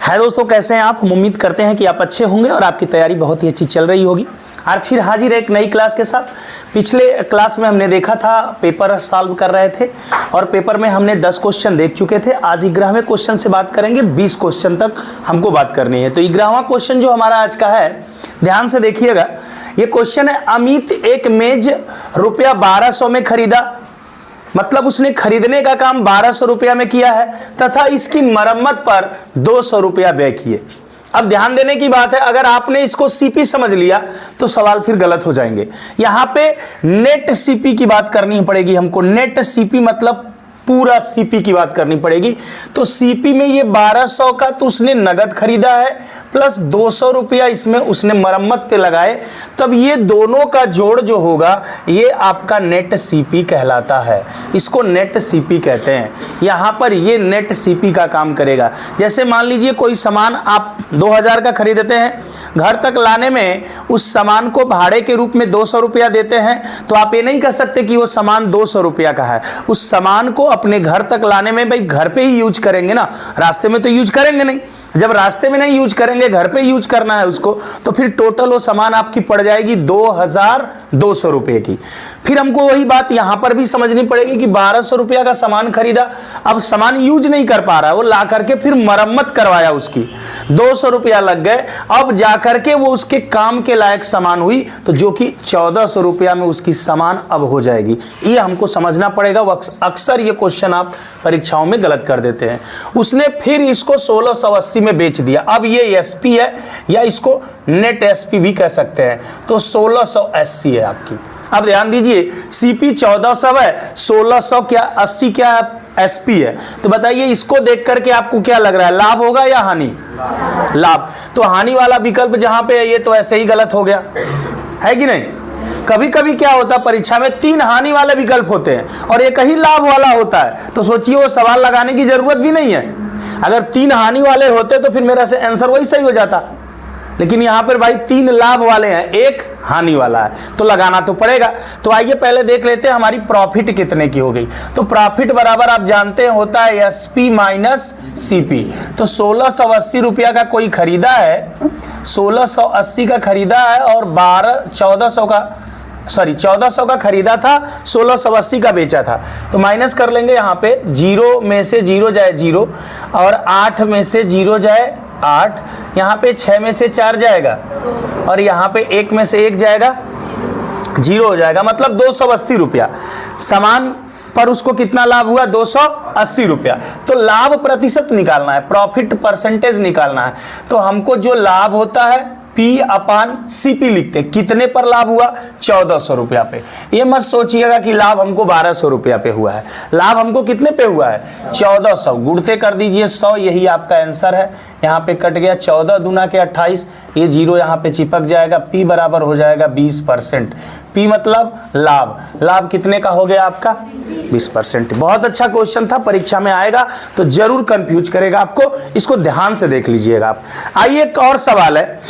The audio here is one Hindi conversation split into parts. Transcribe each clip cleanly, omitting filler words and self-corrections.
हाय दोस्तों, कैसे हैं आप? हम उम्मीद करते हैं कि आप अच्छे होंगे और आपकी तैयारी बहुत ही अच्छी चल रही होगी। आज फिर हाजिर है एक नई क्लास के साथ। पिछले क्लास में हमने देखा था पेपर सॉल्व कर रहे थे और पेपर में हमने 10 क्वेश्चन देख चुके थे। आज 11वें क्वेश्चन से बात करेंगे। 20 क्वेश्चन तक हमको बात करनी है। तो 11वां क्वेश्चन जो हमारा आज का है, ध्यान से देखिएगा। ये क्वेश्चन है, अमित एक मेज रुपया 1200 में खरीदा, मतलब उसने खरीदने का काम 1200 रुपया में किया है तथा इसकी मरम्मत पर 200 रुपया व्यय किए। अब ध्यान देने की बात है, अगर आपने इसको सीपी समझ लिया तो सवाल फिर गलत हो जाएंगे। यहां पे नेट सीपी की बात करनी पड़ेगी हमको। नेट सीपी मतलब पूरा सीपी की बात करनी पड़ेगी। तो सीपी में ये 1200 का तो उसने नगद खरीदा है प्लस 200 रुपया इसमें उसने मरम्मत पे लगाए, तब ये दोनों का जोड़ जो होगा ये आपका नेट सीपी कहलाता है। इसको नेट सीपी कहते हैं। यहां पर ये नेट सीपी का काम करेगा। जैसे मान लीजिए कोई सामान आप 2000 का खरीदते हैं, घर तक लाने में उस सामान को भाड़े के रूप में 200 रुपया देते हैं, तो आप ये नहीं कह सकते कि वो सामान 200 रुपया का है। उस सामान को अपने घर तक लाने में, भाई घर पे ही यूज करेंगे ना, रास्ते में तो यूज करेंगे नहीं। जब रास्ते में नहीं यूज करेंगे, घर पे यूज करना है उसको, तो फिर टोटल वो सामान आपकी पड़ जाएगी 2200 रुपए की। फिर हमको वही बात यहां पर भी समझनी पड़ेगी कि 1200 रुपया का सामान खरीदा, अब सामान यूज नहीं कर पा रहा है, वो ला करके फिर मरम्मत करवाया, उसकी 200 रुपया लग गए, अब जाकर के वो उसके काम के लायक सामान हुई, तो जो कि 1400 रुपया में उसकी सामान अब हो जाएगी। ये हमको समझना पड़ेगा। अक्सर ये क्वेश्चन आप परीक्षाओं में गलत कर देते हैं। उसने फिर इसको 1680 में बेच दिया। अब ये एसपी है या इसको नेट एसपी भी कह सकते हैं, तो 1680 है आपकी। अब ध्यान दीजिए, सीपी 1400 है, 1600 क्या 80 क्या है, एसपी है। तो बताइए इसको देख करके आपको क्या लग रहा है, लाभ होगा या हानि? लाभ। तो हानि वाला विकल्प जहां पे है ये तो ऐसे ही गलत हो गया, है कि नहीं? कभी कभी क्या होता है, परीक्षा में 3 हानि वाले विकल्प होते हैं और एक ही लाभ वाला होता है, तो सोचिए वो सवाल लगाने की जरूरत भी नहीं है। अगर 3 हानि वाले होते तो फिर मेरा से आंसर वही सही हो जाता, लेकिन यहां पर भाई 3 लाभ वाले हैं, 1 हानि वाला है, तो लगाना तो पड़ेगा। तो आइए पहले देख लेते हैं हमारी प्रॉफिट कितने की हो गई। तो प्रॉफिट बराबर आप जानते हैं होता है एसपी माइनस सीपी। तो 1680 रुपया का कोई खरीदा है, 1680 का खरीदा है और 1400 का खरीदा था, 1680 का बेचा था। तो माइनस कर लेंगे यहाँ पे, 0 में से 0 जाए 0 और 8 में से 0 जाए 8, यहाँ पे 6 में से 4 जाएगा और यहाँ पे 1 में से 1 जाएगा, 0 हो जाएगा, मतलब 280 रुपया। सामान पर उसको कितना लाभ हुआ? 280 रुपया। तो लाभ प्रतिशत निकालना है, प्रॉफिट परसेंटेज निकालना है। तो हमको जो लाभ होता है P/CP लिखते, कितने पर लाभ हुआ? 1400 रुपया पे। ये मत सोचिएगा कि लाभ हमको 1200 रुपया पे हुआ है, लाभ हमको कितने पे हुआ है? 1400। गुणते कर दीजिए 100, यही आपका आंसर है। यहाँ पे कट गया 14 दूना के 28, ये 0 यहाँ पे चिपक जाएगा। P बराबर हो जाएगा 20%। P मतलब लाभ। लाभ कितने का हो गया आपका? 20%। बहुत अच्छा क्वेश्चन था, परीक्षा में आएगा तो जरूर कंफ्यूज करेगा आपको। इसको ध्यान से देख लीजिएगा आप। आइए एक और सवाल है।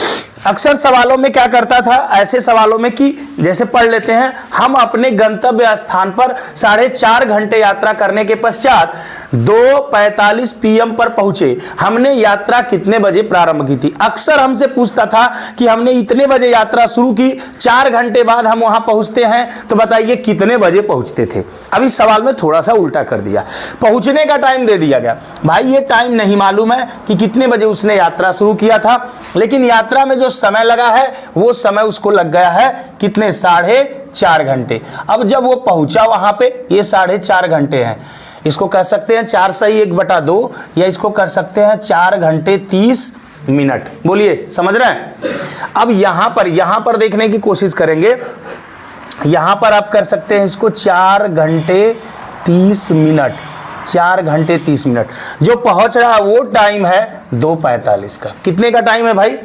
अक्सर सवालों में क्या करता था, ऐसे सवालों में कि जैसे पढ़ लेते हैं, हम अपने गंतव्य स्थान पर 4.5 घंटे यात्रा करने के पश्चात 2:45 PM पर पहुंचे। हमने यात्रा कितने बजे प्रारंभ की थी? अक्सर हमसे पूछता था कि हमने इतने बजे यात्रा शुरू की, 4 घंटे बाद हम वहां पहुंचते हैं, तो बताइए कितने बजे पहुंचते थे? अभी सवाल में थोड़ा सा उल्टा कर दिया, पहुंचने का टाइम दे दिया गया। भाई ये टाइम नहीं मालूम है कि कितने बजे उसने यात्रा शुरू किया था, लेकिन यात्रा में जो समय लगा है वो समय उसको लग गया है कितने? 4.5 घंटे। अब जब वो पहुंचा वहां पे, ये 4.5 घंटे हैं। इसको कह सकते हैं 4 सही 1/2 या इसको कर सकते हैं 4 घंटे 30 मिनट। बोलिए, समझ रहे हैं? अब यहां पर देखने की कोशिश करेंगे। यहां पर आप कर सकते हैं इसको 4 घंटे 30 मिनट। 4 घंटे 30 मिनट जो पहुंच रहा है वो टाइम है 2:45 का। कितने का टाइम है भाई?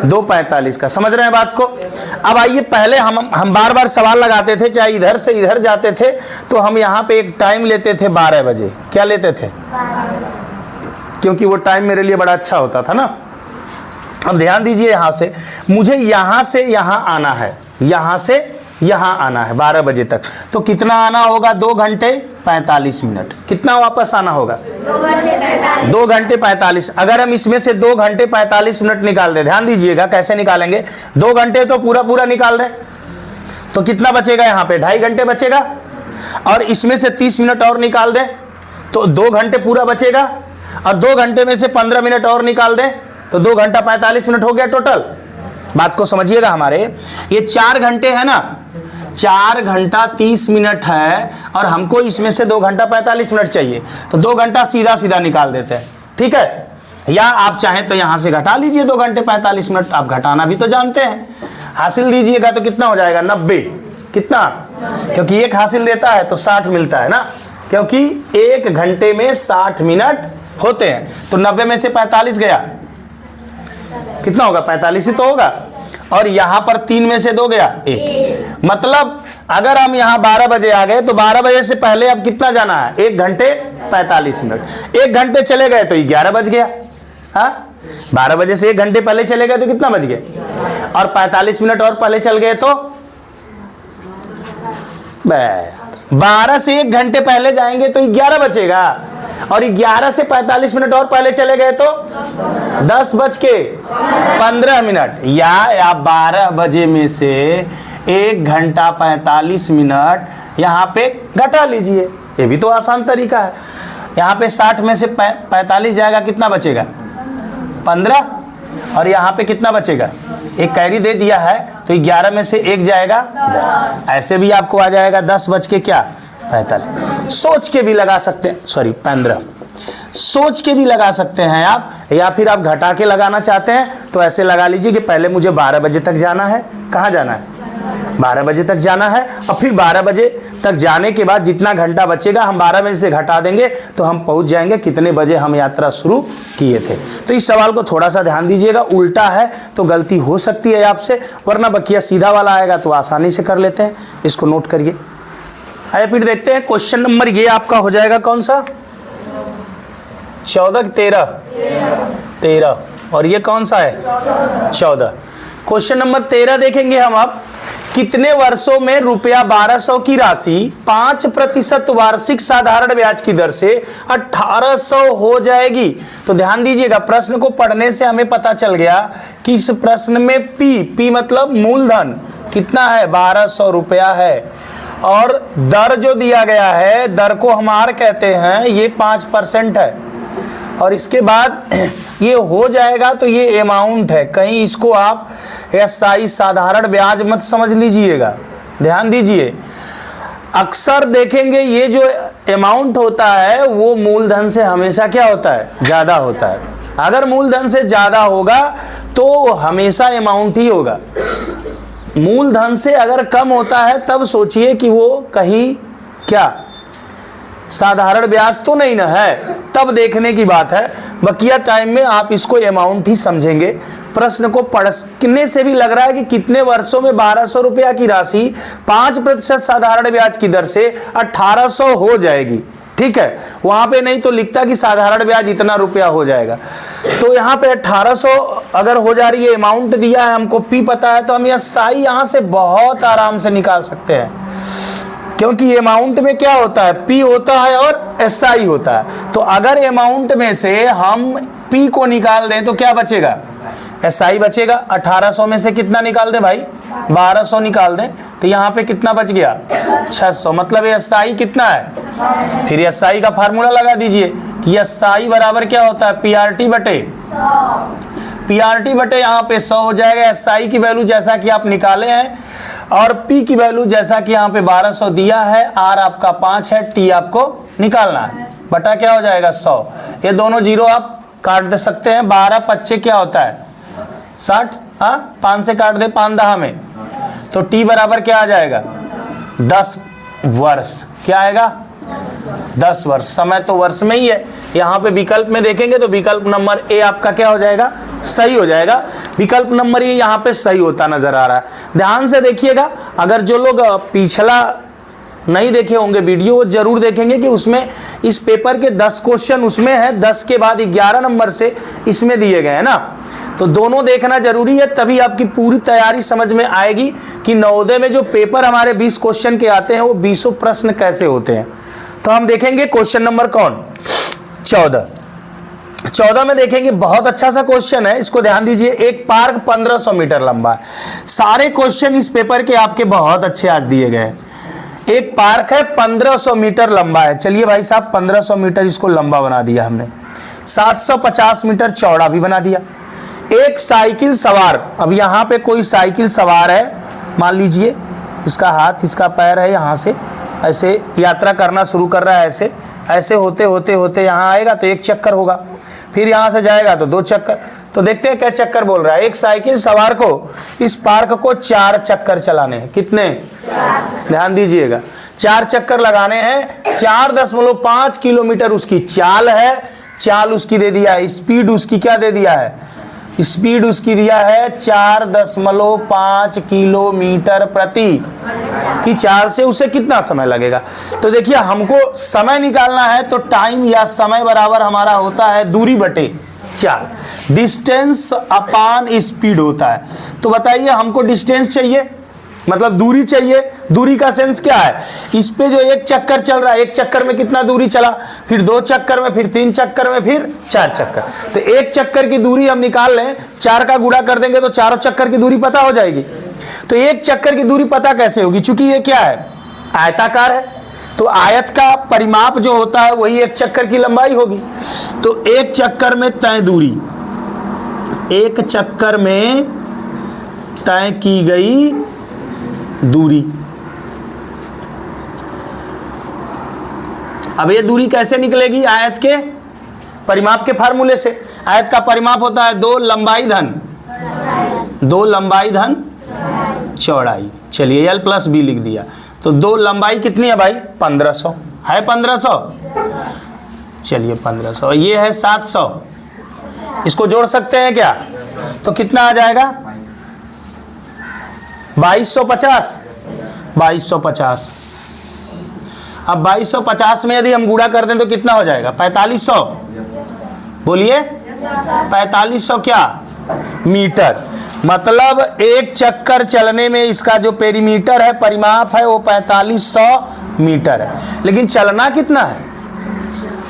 2:45 का। समझ रहे हैं बात को? अब आइए, पहले हम बार बार सवाल लगाते थे, चाहे इधर से इधर जाते थे, तो हम यहाँ पे एक टाइम लेते थे 12 बजे। क्या लेते थे? क्योंकि वो टाइम मेरे लिए बड़ा अच्छा होता था ना। अब ध्यान दीजिए, यहां से मुझे यहां से यहां आना है, यहां से यहाँ आना है 12 बजे तक, तो कितना आना होगा? 2 घंटे 45 मिनट। कितना वापस आना होगा? 2 घंटे 45। अगर हम इसमें से 2 घंटे 45 मिनट निकाल दें, ध्यान दीजिएगा कैसे निकालेंगे। 2 घंटे तो पूरा पूरा निकाल दें, तो कितना बचेगा? यहाँ पे 2.5 घंटे बचेगा, और इसमें से 30 मिनट और निकाल दें तो 2 घंटे पूरा बचेगा, और 2 घंटे में से 15 मिनट और निकाल दें तो 2 घंटा 45 मिनट हो गया टोटल। बात को समझिएगा हमारे, ये 4 घंटे है ना, 4 घंटा 30 मिनट है, और हमको इसमें से 2 घंटा 45 मिनट चाहिए, तो 2 घंटा सीधा सीधा निकाल देते हैं, ठीक है। या आप चाहें तो यहां से घटा लीजिए 2 घंटे 45 मिनट, आप घटाना भी तो जानते हैं। हासिल दीजिएगा तो कितना हो जाएगा? 90। कितना? क्योंकि 1 हासिल देता है तो 60 मिलता है ना, क्योंकि 1 घंटे में 60 मिनट होते हैं, तो 90 में से 45 गया, कितना होगा? 45 ही तो होगा, और यहां पर 3 में से 2 गया 1। मतलब अगर हम यहां 12 बजे आ गए तो 12 बजे से पहले अब कितना जाना है? 1 घंटे 45 मिनट। 1 घंटे चले गए तो 11 बज गया। हाँ, 12 बजे से 1 घंटे पहले चले गए तो कितना बज गया? और 45 मिनट और पहले चल गए तो 12 से 1 घंटे पहले जाएंगे तो 11 बचेगा, और 11 से 45 मिनट और पहले चले गए तो 10 बज के 15 मिनट। या 12 बजे में से 1 घंटा 45 मिनट यहाँ पे घटा लीजिए, ये भी तो आसान तरीका है। यहाँ पे 60 में से 45 जाएगा, कितना बचेगा? 15, और यहाँ पे कितना बचेगा? एक कैरी दे दिया है तो 11 में से 1 जाएगा 10, ऐसे भी आपको आ जाएगा 10 बज के क्या? 45। सोच के भी लगा सकते हैं, सॉरी 15, सोच के भी लगा सकते हैं आप, या फिर आप घटा के लगाना चाहते हैं तो ऐसे लगा लीजिए कि पहले मुझे 12 बजे तक जाना है। कहाँ जाना है? 12 बजे तक जाना है, और फिर 12 बजे तक जाने के बाद जितना घंटा बचेगा हम 12 बजे से घटा देंगे तो हम पहुंच जाएंगे कितने बजे हम यात्रा शुरू किए थे। तो इस सवाल को थोड़ा सा ध्यान दीजिएगा, उल्टा है तो गलती हो सकती है आपसे, वरना बकिया सीधा वाला आएगा तो आसानी से कर लेते हैं। इसको नोट करिए। आइए फिर देखते हैं क्वेश्चन नंबर ये आपका हो जाएगा कौन सा? 14 13, और ये कौन सा है? 14। क्वेश्चन नंबर 13 देखेंगे हम। अब कितने वर्षों में रुपया 1200 की राशि 5% वार्षिक साधारण ब्याज की दर से 1800 हो जाएगी? तो ध्यान दीजिएगा, प्रश्न को पढ़ने से हमें पता चल गया कि इस प्रश्न में पी मतलब मूलधन कितना है? 1200 रुपया है, और दर जो दिया गया है, दर को हम आर कहते हैं, ये 5% है, और इसके बाद ये हो जाएगा तो ये अमाउंट है। कहीं इसको आप एसआई साधारण ब्याज मत समझ लीजिएगा, ध्यान दीजिए। अक्सर देखेंगे ये जो अमाउंट होता है वो मूलधन से हमेशा क्या होता है? ज्यादा होता है। अगर मूलधन से ज्यादा होगा तो हमेशा अमाउंट ही होगा। मूलधन से अगर कम होता है तब सोचिए कि वो कहीं क्या साधारण ब्याज तो नहीं ना है, तब देखने की बात है। बकिया टाइम में आप इसको अमाउंट ही समझेंगे। प्रश्न को पढ़ने से भी लग रहा है कि कितने वर्षों में 1200 रुपया की राशि 5% साधारण ब्याज की दर से 1800 हो जाएगी, ठीक है। वहां पे नहीं तो लिखता कि साधारण ब्याज इतना रुपया हो जाएगा, तो यहाँ पे 1800 अगर हो जा रही है, अमाउंट दिया है, हमको पी पता है, तो हम एसआई यहाँ से बहुत आराम से निकाल सकते हैं, क्योंकि अमाउंट में क्या होता है? पी होता है और एसआई होता है। तो अगर अमाउंट में से हम पी को निकाल दें तो क्या बचेगा? एसआई बचेगा। 1800 में से कितना निकाल दें भाई? 1200 निकाल दें, तो यहाँ पे कितना बच गया? 600। मतलब एसआई कितना है? फिर एसआई का फार्मूला लगा दीजिए कि एसआई बराबर क्या होता है? पीआरटी बटे 100 यहाँ पे 100 हो जाएगा। एसआई की वैल्यू जैसा कि आप निकाले हैं, और पी की वैल्यू जैसा कि यहाँ पे 1200 दिया है, आर आपका 5 है, टी आपको निकालना है, बटा क्या हो जाएगा? 100। ये दोनों जीरो आप काट दे सकते हैं। 12 पच्चे क्या होता है? 60। हाँ, 5 से काट दे 5 दहा में, तो टी बराबर क्या आ जाएगा? 10 वर्ष। क्या आएगा? 10 वर्ष। समय तो वर्ष में ही है। यहाँ पे विकल्प में देखेंगे तो विकल्प नंबर ए आपका क्या हो जाएगा? सही हो जाएगा। विकल्प नंबर ए यहाँ पे सही होता नजर आ रहा है। ध्यान से देखिएगा, अगर जो लोग पिछला नहीं देखे होंगे वीडियो, वो जरूर देखेंगे कि उसमें इस पेपर के 10 क्वेश्चन उसमें है, 10 के बाद 11 नंबर से इसमें दिए गए हैं ना। तो दोनों देखना जरूरी है, तभी आपकी पूरी तैयारी समझ में आएगी कि नवोदय में जो पेपर हमारे 20 क्वेश्चन के आते हैं वो 20 प्रश्न कैसे होते हैं। तो हम देखेंगे क्वेश्चन नंबर कौन 14 में देखेंगे, बहुत अच्छा सा क्वेश्चन है, इसको ध्यान दीजिए। एक पार्क 1500 मीटर लंबा है। सारे क्वेश्चन इस पेपर के आपके बहुत अच्छे आज दिए गए हैं। एक पार्क है 1500 मीटर लंबा है, चलिए भाई साहब 1500 मीटर इसको लंबा बना दिया हमने, 750 मीटर चौड़ा भी बना दिया। एक साइकिल सवार, अब यहाँ पे कोई साइकिल सवार है, मान लीजिए इसका हाथ इसका पैर है, यहाँ से ऐसे यात्रा करना शुरू कर रहा है, ऐसे ऐसे होते होते होते यहाँ आएगा तो 1 चक्कर होगा, फिर यहाँ से जाएगा तो 2 चक्कर। तो देखते हैं क्या चक्कर बोल रहा है। एक साइकिल सवार को इस पार्क को 4 चक्कर चलाने हैं। कितने? 4। ध्यान दीजिएगा, 4 चक्कर लगाने हैं। 4.5 किलोमीटर उसकी चाल है, चाल उसकी दे दिया है। स्पीड उसकी क्या दे दिया है? स्पीड उसकी दिया है 4.5 किलोमीटर प्रति की चाल से उसे कितना समय लगेगा। तो देखिए हमको समय निकालना है, तो टाइम या समय बराबर हमारा होता है दूरी बटे 4, डिस्टेंस अपॉन स्पीड होता है। तो बताइए हमको डिस्टेंस चाहिए, मतलब दूरी चाहिए। दूरी का सेंस क्या है? इस पे जो 1 चक्कर चल रहा है, 1 चक्कर में कितना दूरी चला, फिर 2 चक्कर में, फिर 3 चक्कर में, फिर 4 चक्कर। तो 1 चक्कर की दूरी हम निकाल लें, 4 का गुणा कर देंगे तो चारों चक्कर की दूरी पता हो जाएगी। तो 1 चक्कर की दूरी पता कैसे होगी? चूंकि ये क्या है? आयताकार है, तो आयत का परिमाप जो होता है वही 1 चक्कर की लंबाई होगी। तो 1 चक्कर में तय दूरी, 1 चक्कर में तय की गई दूरी। अब ये दूरी कैसे निकलेगी? आयत के परिमाप के फार्मूले से। आयत का परिमाप होता है 2 लंबाई धन चौड़ाई। चलिए L + B लिख दिया। तो 2 लंबाई कितनी है भाई? 1500 है, 1500। चलिए 1500, ये है 700। इसको जोड़ सकते हैं क्या? तो कितना आ जाएगा? 2250। अब 2250 में यदि हम गुणा कर दें तो कितना हो जाएगा? 4500। बोलिए 4500 क्या? मीटर। मतलब 1 चक्कर चलने में इसका जो पेरीमीटर है, परिमाप है, वो 4500 मीटर है। लेकिन चलना कितना है?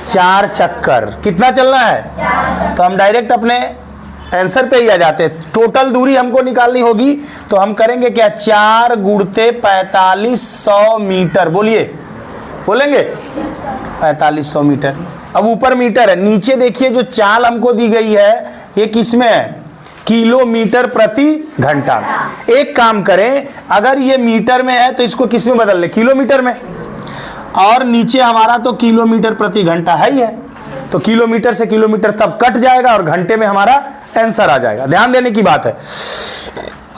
4 चक्कर। कितना चलना है? तो हम डायरेक्ट अपने आंसर पे ही आ जाते हैं। टोटल दूरी हमको निकालनी होगी, तो हम करेंगे क्या? 4 गुणते 4500 मीटर। बोलेंगे 4500 मीटर। अब ऊपर मीटर है, नीचे देखिए जो चाल हमको दी गई है ये किसमें है? किलोमीटर प्रति घंटा। एक काम करें, अगर ये मीटर में है तो इसको किस में बदल ले? किलोमीटर में। और नीचे हमारा तो किलोमीटर प्रति घंटा है ही है, तो किलोमीटर से किलोमीटर तब कट जाएगा और घंटे में हमारा आंसर आ जाएगा। ध्यान देने की बात है,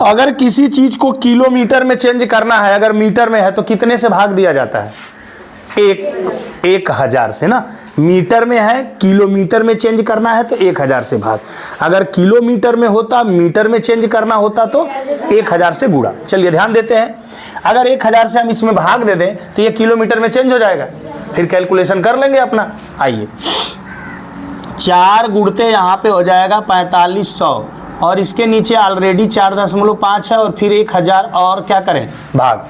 अगर किसी चीज को किलोमीटर में चेंज करना है, अगर मीटर में है तो कितने से भाग दिया जाता है? 1000 से ना। मीटर में है, किलोमीटर में चेंज करना है तो 1000 से भाग। अगर किलोमीटर में होता, मीटर में चेंज करना होता तो 1000 से गुणा। चलिए ध्यान देते हैं, अगर 1000 से हम इसमें भाग दे दें तो ये किलोमीटर में चेंज हो जाएगा। फिर कैलकुलेशन कर लेंगे अपना। आइए 4 गुणते यहाँ पे हो जाएगा 4500, और इसके नीचे ऑलरेडी 4.5 है और फिर 1000 और क्या करें? भाग।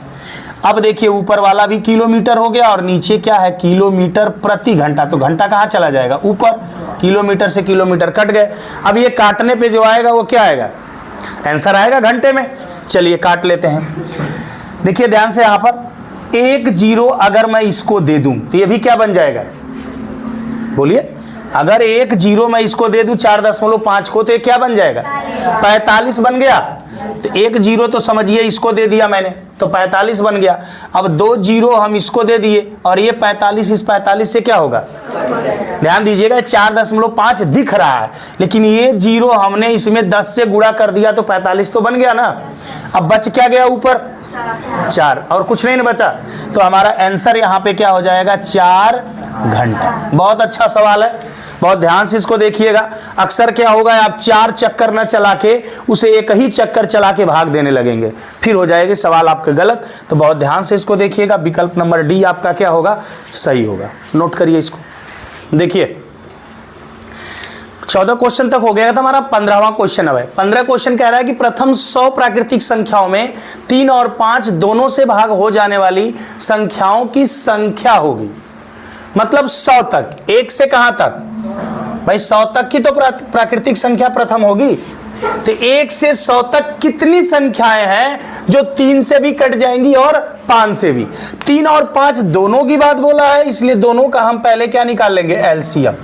अब देखिए ऊपर वाला भी किलोमीटर हो गया और नीचे क्या है? किलोमीटर प्रति घंटा। तो घंटा कहाँ चला जाएगा? ऊपर। किलोमीटर से किलोमीटर कट गए। अब ये काटने पे जो आएगा वो क्या आएगा? आंसर आएगा घंटे में। चलिए काट लेते हैं। देखिए ध्यान से, यहाँ पर 1 0 अगर मैं इसको दे दूं तो ये भी क्या बन जाएगा? बोलिए, अगर 1 0 मैं इसको दे दूं 4.5 को तो ये क्या बन जाएगा? 45 बन गया। तो 1 0 तो समझिए इसको दे दिया मैंने, तो 45 बन गया। अब 2 0 हम इसको दे दिए और ये 45 इस 45 से क्या होगा? ध्यान दीजिएगा 4.5 दिख रहा है, लेकिन ये 0 हमने इसमें 10 से गुणा कर दिया तो 45 तो बन गया ना। अब बच क्या गया? ऊपर 4 और कुछ नहीं बचा। तो हमारा आंसर यहाँ पे क्या हो जाएगा? 4 घंटा। बहुत अच्छा सवाल है, बहुत ध्यान से इसको देखिएगा। अक्सर क्या होगा, आप 4 चक्कर न चला के उसे एक ही चक्कर चला के भाग देने लगेंगे, फिर हो जाएगा सवाल आपका गलत। तो बहुत ध्यान से इसको देखिएगा। विकल्प नंबर डी आपका क्या होगा, सही होगा। नोट करिए इसको। देखिए 14 क्वेश्चन तक हो गया था हमारा। 15वां क्वेश्चन अब है। 15 क्वेश्चन कह रहा है कि प्रथम 100 प्राकृतिक संख्याओं में 3 और 5 दोनों से भाग हो जाने वाली संख्याओं की संख्या होगी। मतलब 100 तक, 1 से कहां तक भाई, 100 तक की तो प्राकृतिक संख्या प्रथम होगी। तो 1 से 100 तक कितनी संख्याएं हैं जो 3 से भी कट जाएंगी और 5 से भी। 3 और 5 दोनों की बात बोला है, इसलिए दोनों का हम पहले क्या निकाल लेंगे, एलसीएम।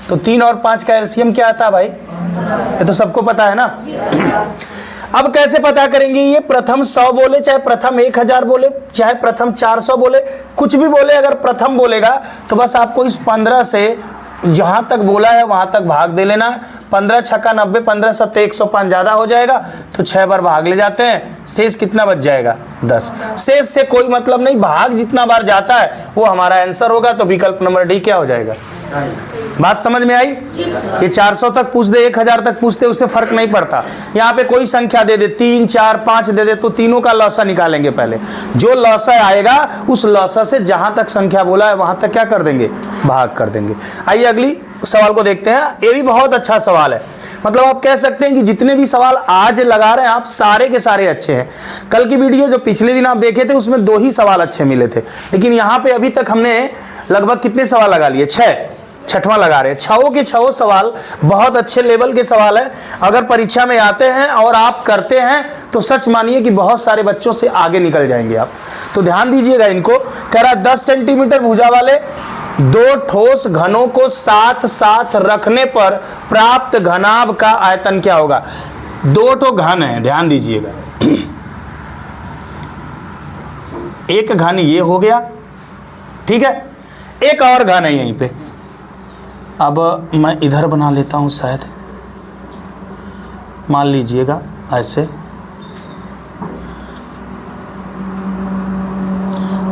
तो 3 और 5 का एलसीएम क्या आता है भाई, ये तो सबको पता है ना। अब कैसे पता करेंगे, ये प्रथम 100 बोले, चाहे प्रथम 1000 बोले, चाहे प्रथम 400 बोले, कुछ भी बोले, अगर प्रथम बोलेगा तो बस आपको इस 15 से जहां तक बोला है वहां तक भाग दे लेना। 15 छक्का 90, 15 सत्ते 105 ज्यादा हो जाएगा, तो 6 बार भाग ले जाते हैं, शेष कितना बच जाएगा, 10। शेष से कोई मतलब नहीं, भाग जितना बार जाता है वो हमारा आंसर होगा। तो विकल्प नंबर डी क्या हो जाएगा। बात समझ में आई। ये 400 तक पूछ दे, 1000 तक पूछते, उससे फर्क नहीं पड़ता। यहाँ पे कोई संख्या दे दे, 3 4 5 दे दे, तो तीनों का लौसा निकालेंगे पहले। जो लौसा आएगा उस लौसा से जहां तक संख्या बोला है वहां तक क्या कर देंगे, भाग कर देंगे। आइए अगली सवाल को देखते हैं। ये भी बहुत अच्छा सवाल है। मतलब आप कह सकते हैं कि जितने भी सवाल आज लगा रहे हैं आप, सारे के सारे अच्छे हैं। कल की वीडियो जो पिछले दिन आप देखे थे उसमें 2 ही सवाल अच्छे मिले थे, लेकिन यहाँ पे अभी तक हमने लगभग कितने सवाल लगा लिए, 6, छठवां लगा रहे हैं। 6 के 6 सवाल बहुत अच्छे लेवल के सवाल है। अगर परीक्षा में आते हैं और आप करते हैं तो सच मानिए कि बहुत सारे बच्चों से आगे निकल जाएंगे आप। तो ध्यान दीजिएगा इनको। कह रहा 10 सेंटीमीटर भुजा वाले 2 ठोस घनों को साथ साथ रखने पर प्राप्त घनाभ का आयतन क्या होगा। 2 ठो घन है, ध्यान दीजिएगा। एक घन ये हो गया, ठीक है, एक और घन है यहीं पे। अब मैं इधर बना लेता हूं, शायद मान लीजिएगा ऐसे,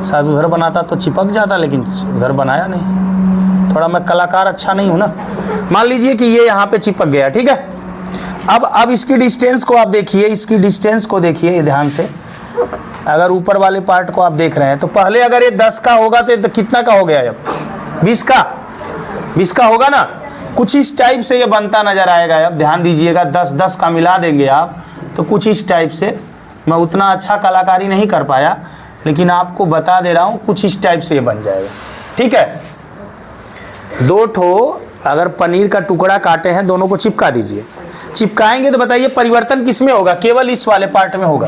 शायद उधर बनाता तो चिपक जाता, लेकिन उधर बनाया नहीं। थोड़ा मैं कलाकार अच्छा नहीं हूं ना। मान लीजिए कि ये यहाँ पे चिपक गया, ठीक है। अब इसकी डिस्टेंस को आप देखिए, इसकी डिस्टेंस को देखिए ध्यान से। अगर ऊपर वाले पार्ट को आप देख रहे हैं तो पहले अगर ये 10 का होगा तो कितना का हो गया, अब 20 का होगा ना। कुछ इस टाइप से ये बनता नजर आएगा। अब ध्यान दीजिएगा, 10 का मिला देंगे आप तो कुछ इस टाइप से। मैं उतना अच्छा कलाकारी नहीं कर पाया, लेकिन आपको बता दे रहा हूं कुछ इस टाइप से ये बन जाएगा, ठीक है। 2 ठो अगर पनीर का टुकड़ा काटे हैं, दोनों को चिपका दीजिए। चिपकाएंगे तो बताइए परिवर्तन किसमें होगा, केवल इस वाले पार्ट में होगा,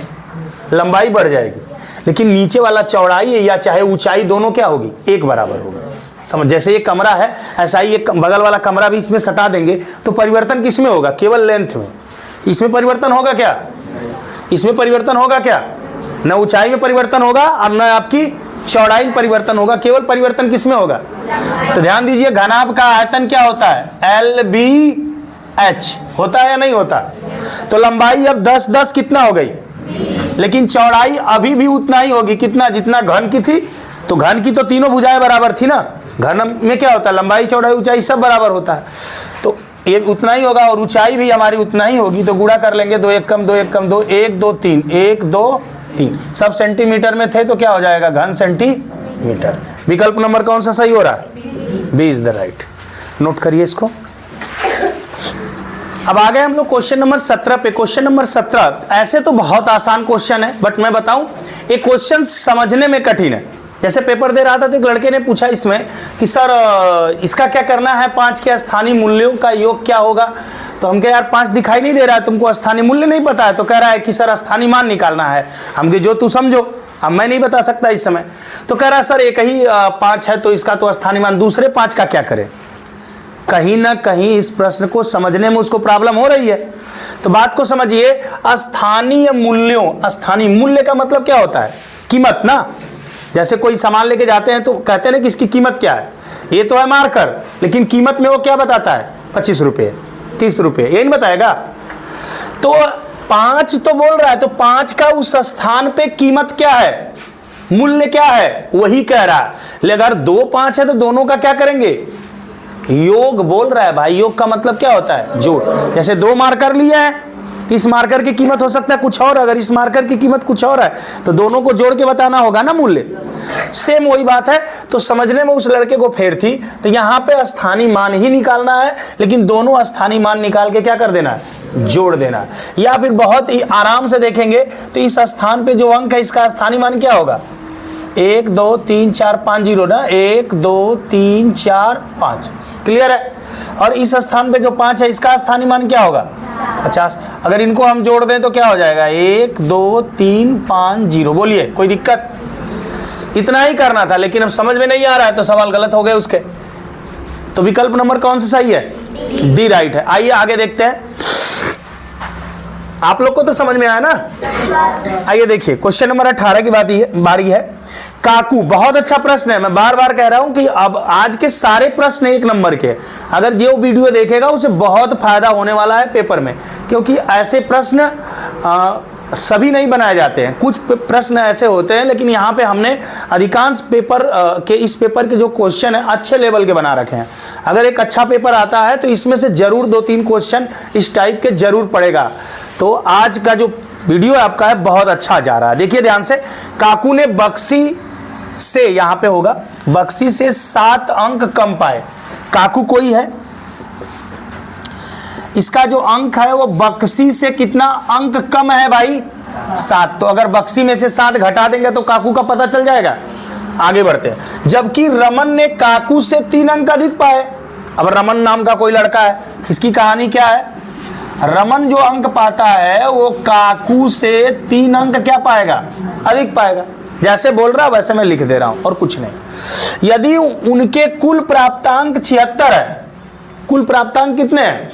लंबाई बढ़ जाएगी, लेकिन नीचे वाला चौड़ाई या चाहे ऊंचाई दोनों क्या होगी, एक बराबर होगा। समझ, जैसे ये कमरा है ऐसा ही ये बगल वाला कमरा भी इसमें सटा देंगे तो परिवर्तन किसमें होगा, केवल लेंथ में। इसमें परिवर्तन होगा क्या, इसमें परिवर्तन होगा क्या, न ऊंचाई में परिवर्तन होगा और न आपकी चौड़ाई में परिवर्तन होगा, केवल परिवर्तन किसमें होगा। तो ध्यान दीजिए, घनाभ का आयतन क्या होता है, LBH होता है या नहीं होता। तो लंबाई अब 10 कितना हो गई, लेकिन चौड़ाई अभी भी उतना ही होगी, कितना, जितना घन की थी। तो घन की तो तीनों भुजाएं बराबर थी ना। घन में क्या होता है, लंबाई चौड़ाई ऊंचाई सब बराबर होता है, तो ये उतना ही होगा और ऊंचाई भी हमारी उतना ही होगी। तो गुणा कर लेंगे, 2 1 कम 2 1 कम 2, 1 2 3, 1 2 3, सब सेंटीमीटर में थे तो क्या हो जाएगा, घन सेंटीमीटर। विकल्प नंबर कौन सा सही हो रहा है, B is the right. Note करिए इसको। अब आ गए हम लोग क्वेश्चन नंबर 17 पे। क्वेश्चन नंबर 17 ऐसे तो बहुत आसान क्वेश्चन है, बट मैं बताऊं ये क्वेश्चन समझने में कठिन है। जैसे पेपर दे रहा था तो एक लड़के ने पूछा इसमें कि सर इसका क्या करना है, 5 के स्थानीय मूल्यों का योग क्या होगा। तो हम कहे यार 5 दिखाई नहीं दे रहा है, तुमको स्थानीय मूल्य नहीं पता है। तो कह रहा है कि सर स्थानीय मान निकालना है। हम कहे जो तू समझो, अब मैं नहीं बता सकता इस समय। तो कह रहा है सर एक ही 5 है तो इसका तो स्थानीय मान, दूसरे 5 का क्या करें। कहीं ना कहीं इस प्रश्न को समझने में उसको प्रॉब्लम हो रही है। तो बात को समझिए, स्थानीय मूल्यों, स्थानीय मूल्य का मतलब क्या होता है, कीमत ना। जैसे कोई सामान लेके जाते हैं तो कहते हैं ना कि इसकी कीमत क्या है, ये तो है मार्कर, लेकिन कीमत में वो क्या बताता है, 25 रुपये 30 रुपये, ये नहीं बताएगा। तो 5 तो बोल रहा है, तो 5 का उस स्थान पे कीमत क्या है, मूल्य क्या है, वही कह रहा है। लेकिन अगर 2 5 है तो दोनों का क्या करेंगे, योग बोल रहा है भाई। योग का मतलब क्या होता है? जोड़। जैसे 2 मार्कर लिया है, इस मार्कर की कीमत हो सकता है कुछ और, अगर इस मार्कर की कीमत कुछ और है तो दोनों को जोड़ के बताना होगा ना मूल्य। सेम वही बात है। तो समझने में उस लड़के को फेर थी, तो यहाँ पे स्थानीय मान ही निकालना है, लेकिन दोनों स्थानीय मान निकाल के क्या कर देना है? जोड़ देना है। या फिर बहुत ही आराम से देखेंगे तो इस स्थान पे जो अंक है इसका स्थानीय मान क्या होगा? 1 2 3 4 5 0 ना, 1 2 3 4 5। क्लियर है? और इस स्थान पे जो 5 है इसका स्थानीय मान क्या होगा? 50। अगर इनको हम जोड़ दें तो क्या हो जाएगा? 1 2 3 5 0। बोलिए, कोई दिक्कत? इतना ही करना था, लेकिन अब समझ में नहीं आ रहा है तो सवाल गलत हो गए उसके। तो विकल्प नंबर कौन सा सही है? डी राइट है। आइए आगे देखते हैं। आप लोग को तो समझ में आया ना? आइए देखिए, क्वेश्चन नंबर 18 की बारी है। काकू, बहुत अच्छा प्रश्न है। मैं बार बार कह रहा हूं कि अब आज के सारे प्रश्न 1 नंबर के। अगर जो वीडियो देखेगा उसे बहुत फायदा होने वाला है पेपर में, क्योंकि ऐसे प्रश्न सभी नहीं बनाए जाते हैं। कुछ प्रश्न ऐसे होते हैं, लेकिन यहाँ पे हमने अधिकांश पेपर इस पेपर के जो क्वेश्चन है अच्छे लेवल के बना रखे हैं। अगर एक अच्छा पेपर आता है तो इसमें से जरूर 2-3 क्वेश्चन इस टाइप के जरूर पड़ेगा। तो आज का जो वीडियो आपका है बहुत अच्छा जा रहा है। देखिए ध्यान से, काकू ने बक्सी से, यहां पे होगा, बक्सी से 7 अंक कम पाए। काकू कोई है, इसका जो अंक है वो बक्सी से कितना अंक कम है भाई? 7। तो अगर बक्सी में से 7 घटा देंगे तो काकू का पता चल जाएगा। आगे बढ़ते हैं। जबकि रमन ने काकू से 3 अंक अधिक पाए। अब रमन नाम का कोई लड़का है, इसकी कहानी क्या है? रमन जो अंक पाता है वो काकू से 3 अंक क्या पाएगा? अधिक पाएगा। जैसे बोल रहा वैसे मैं लिख दे रहा हूं और कुछ नहीं। यदि उनके कुल प्राप्तांक 76 है, कुल प्राप्तांक कितने हैं?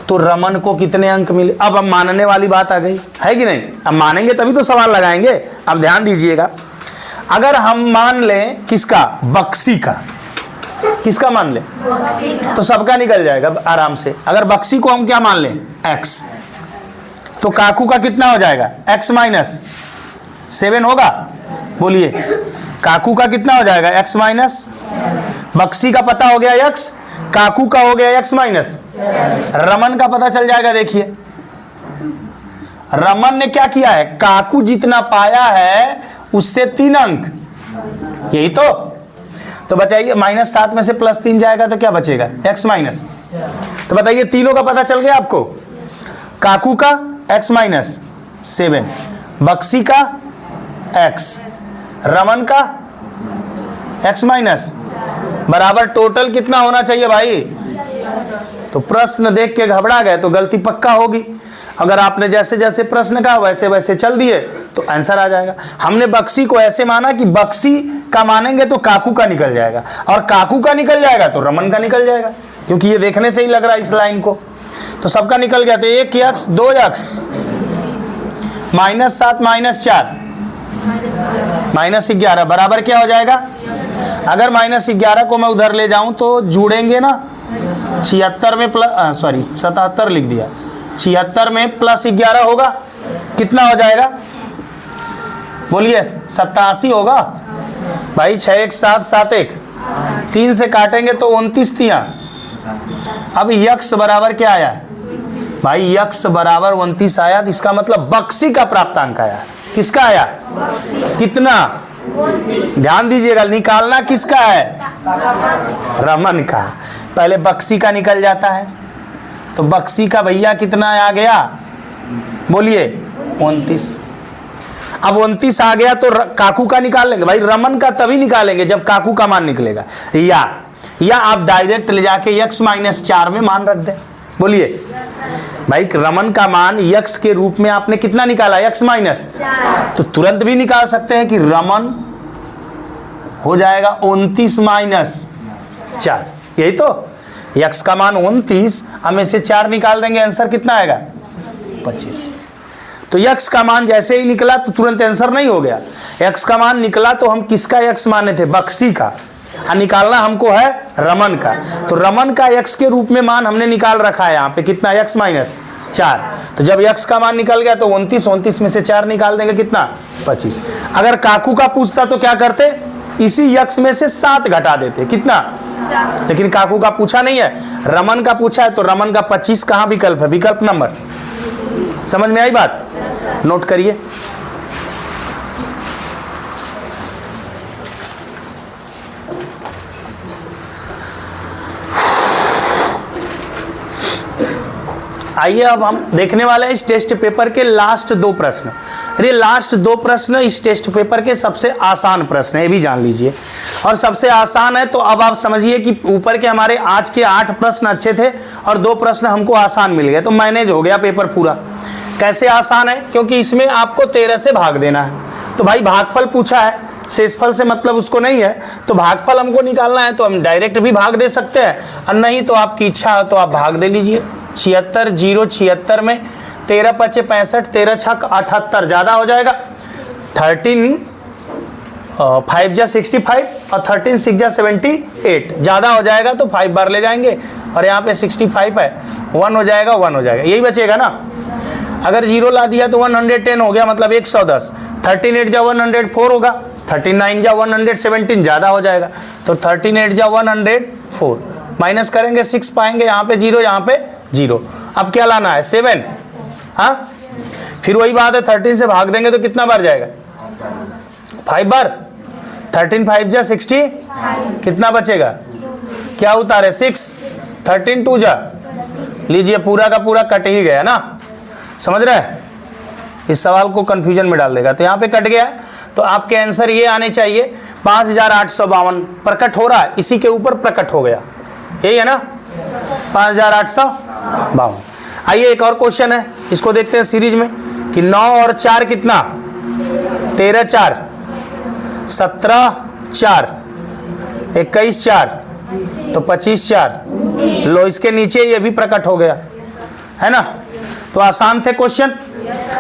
तो रमन को कितने अंक मिले? अब मानने वाली बात आ गई है कि नहीं? अब मानेंगे तभी तो सवाल लगाएंगे। अब ध्यान दीजिएगा, अगर हम मान लें किसका? बक्सी का। किसका मान लें? तो सबका निकल जाएगा आराम से। अगर बक्सी को हम क्या मान लें? x, तो काकू का कितना हो जाएगा? x माइनस 7 होगा। बोलिए, काकू का कितना हो जाएगा? x माइनस, बक्सी का पता हो गया x, काकू का हो गया x माइनस, रमन का पता चल जाएगा। देखिए रमन ने क्या किया है? काकू जितना पाया है उससे 3 अंक, यही तो बचाइए। -7 में से +3 जाएगा तो क्या बचेगा? x minus. तो बताइए, तीनों का पता चल गया आपको? काकू का x माइनस 7, बक्सी का x, रमन का x माइनस, बराबर टोटल कितना होना चाहिए भाई? तो प्रश्न देख के घबरा गए तो गलती पक्का होगी। अगर आपने जैसे जैसे प्रश्न कहा वैसे वैसे चल दिए तो आंसर आ जाएगा। हमने बक्सी को ऐसे माना कि बक्सी का मानेंगे तो काकू का निकल जाएगा, और काकू का निकल जाएगा तो रमन का निकल जाएगा, क्योंकि ये देखने से ही लग रहा है इस लाइन को। तो सबका निकल गया। तो 1x 2x -7 -4 -11 बराबर क्या हो जाएगा? अगर -11 को मैं उधर ले जाऊं तो जुड़ेंगे ना 76 में 77 लिख दिया, 76 में +11 होगा, कितना हो जाएगा? बोलिए 87 होगा भाई। 6 1 7 7 1 3 से काटेंगे तो 29 तिया। अब यक्स बराबर क्या आया भाई? यक्स बराबर 29 आया। तो इसका मतलब बक्सी का प्राप्तांक आया। किसका आया? कितना? ध्यान दीजिएगा, निकालना किसका है? रमन का। पहले बक्सी का निकल जाता है, तो बक्सी का भैया कितना आ गया? बोलिए 29। अब 29 आ गया तो काकू का निकाल लेंगे भाई। रमन का तभी निकालेंगे जब काकू का मान निकलेगा। या आप डायरेक्ट ले जाके x -4 में मान रख दें। बोलिए भाई, रमन का मान x के रूप में आपने कितना निकाला? x minus. तो तुरंत भी निकाल सकते हैं कि रमन हो जाएगा 29 -4। यही तो, x का मान 29, हम इसे 4 निकाल देंगे, आंसर कितना आएगा? 25। तो x का मान जैसे ही निकला तो तुरंत आंसर नहीं हो गया। x का मान निकला तो हम किसका x माने थे? बक्सी का। निकालना हमको है रमन का। तो रमन का x के रूप में मान हमने निकाल रखा है यहाँ पे, कितना? x -4। तो जब x का मान निकल गया तो 29 में से 4 निकाल देंगे, कितना? 25। अगर काकू का पूछता तो क्या करते? इसी यक्ष में से 7 घटा देते। कितना? लेकिन काकू का पूछा नहीं है, रमन का पूछा है, तो रमन का 25 कहां विकल्प है? विकल्प नंबर। समझ में आई बात? नोट करिए। आइए अब हम देखने वाले हैं इस टेस्ट पेपर के लास्ट 2 प्रश्न। अरे लास्ट 2 प्रश्न इस टेस्ट पेपर के सबसे आसान प्रश्न है, ये भी जान लीजिए। और सबसे आसान है तो अब आप समझिए कि ऊपर के हमारे आज के 8 प्रश्न अच्छे थे और 2 प्रश्न हमको आसान मिल गए, तो मैनेज हो गया पेपर पूरा। कैसे आसान है? क्योंकि इसमें आपको 13 से भाग देना है। तो भाई भागफल पूछा है, शेषफल से मतलब उसको नहीं है, तो भागफल हमको निकालना है, तो हम डायरेक्ट भी भाग दे सकते हैं, और नहीं तो आपकी इच्छा है तो आप भाग दे लीजिए। 76 0 76 में 13 × 5 = 65, 13 × 6 = 78, ज़्यादा हो जाएगा। 13 5 × 65 और 13 6 × 78, ज़्यादा हो जाएगा तो 5 बार ले जाएंगे, और यहाँ पे 65 है, 1 हो जाएगा, 1 हो जाएगा, यही बचेगा ना। अगर 0 ला दिया तो 110 हो गया, मतलब 110। 13 8 × 104 होगा, 39 × 117 ज़्यादा हो जाएगा, तो 13 8 × 104 माइनस करेंगे 6 पाएंगे, यहाँ पे 0, यहाँ पे 0। अब क्या लाना है? 7। हाँ, फिर वही बात है, 13 से भाग देंगे तो कितना बार जाएगा? 5 बार। 13 5 × 60, कितना बचेगा? क्या उतारे? 6। 13 2 जा, लीजिए पूरा का पूरा कट ही गया ना। समझ रहे हैं? इस सवाल को कंफ्यूजन में डाल देगा, तो यहाँ पे कट गया, तो आपके आंसर ये आने चाहिए 5852। प्रकट हो रहा है, इसी के ऊपर प्रकट हो गया, यही है ना, 5852। आइए एक और क्वेश्चन है, इसको देखते हैं सीरीज में कि 9 और 4 कितना? 13 4, 17 4, 21 4, तो 25 4। लो, इसके नीचे ये भी प्रकट हो गया, है ना। तो आसान थे क्वेश्चन।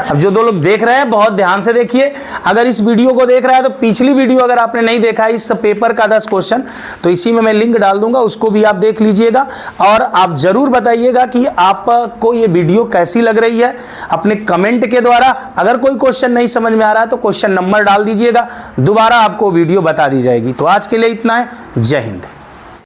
अब जो 2 लोग देख रहे हैं बहुत ध्यान से देखिए, अगर इस वीडियो को देख रहा है तो पिछली वीडियो अगर आपने नहीं देखा है इस पेपर का 10 क्वेश्चन, तो इसी में मैं लिंक डाल दूंगा, उसको भी आप देख लीजिएगा। और आप जरूर बताइएगा कि आपको ये वीडियो कैसी लग रही है अपने कमेंट के द्वारा। अगर कोई क्वेश्चन नहीं समझ में आ रहा है तो क्वेश्चन नंबर डाल दीजिएगा, दोबारा आपको वीडियो बता दी जाएगी। तो आज के लिए इतना है, जय हिंद।